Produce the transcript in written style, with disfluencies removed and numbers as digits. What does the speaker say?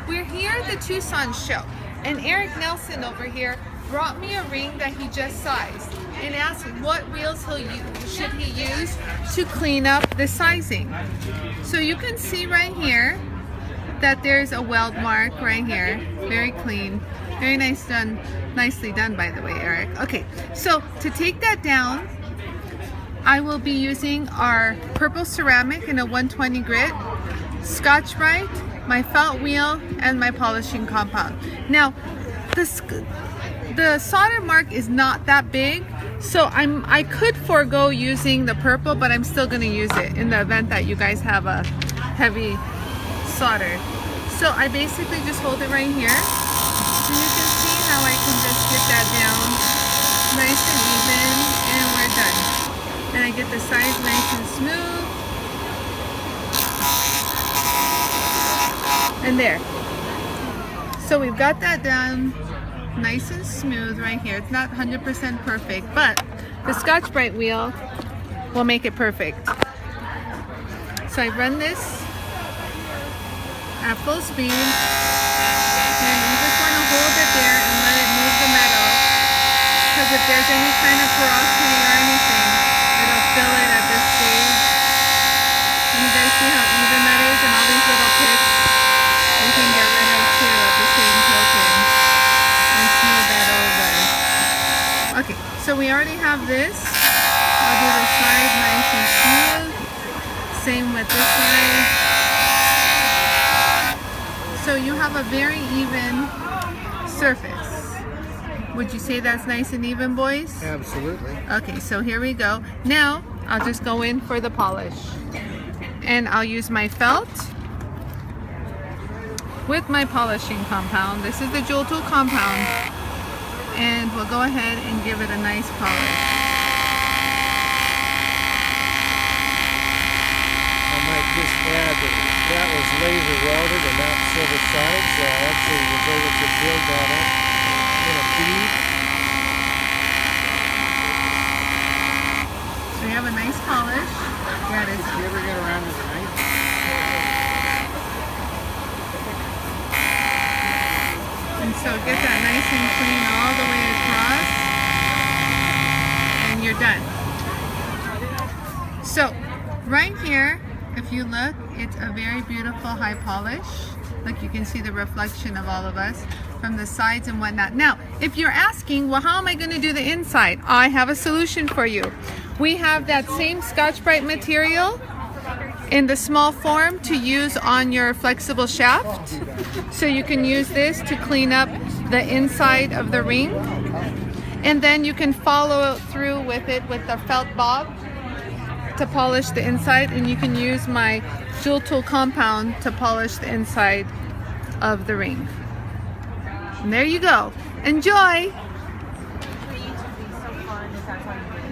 we're here at the Tucson show, and Eric Nelson over here brought me a ring that he just sized and asked what wheels should he use to clean up the sizing. So you can see right here that there's a weld mark right here. Very clean. Very nicely done, by the way, Eric. Okay, so to take that down, I will be using our purple ceramic in a 120 grit, Scotch-Brite, my felt wheel, and my polishing compound. Now, the solder mark is not that big, so I could forego using the purple, but I'm still going to use it in the event that you guys have a heavy solder. So I basically just hold it right here, and you can see how I can just get that down nice and even, and we're done. And I get the sides nice and smooth. And there. So we've got that down nice and smooth right here. It's not 100% perfect, but the Scotch-Brite wheel will make it perfect. So I run this at full speed, and you just want to hold it there and let it move the metal, because if there's any kind of porosity or anything, it'll fill it at this stage. And you guys see how even that is, and all these little pits we can get rid of too at the same token and smooth that over. Okay, so we already have this. I'll do the side nice and smooth. Same with this side. So you have a very even surface. Would you say that's nice and even, boys? Absolutely. Okay, so here we go. Now, I'll just go in for the polish. And I'll use my felt with my polishing compound. This is the Jooltool compound. And we'll go ahead and give it a nice polish. I might just add that was laser welded and not silver sides. Actually was able to build that up in a bead. So we have a nice polish. Yeah, it is. Did you ever get around with a knife? And so get that nice and clean all the way across, and you're done. So right here, if you look, it's a very beautiful high polish. Look, you can see the reflection of all of us from the sides and whatnot. Now, if you're asking, well, how am I going to do the inside? I have a solution for you. We have that same Scotch-Brite material in the small form to use on your flexible shaft. So you can use this to clean up the inside of the ring. And then you can follow through with it with the felt bob to polish the inside, and you can use my Jooltool compound to polish the inside of the ring. And there you go. Enjoy!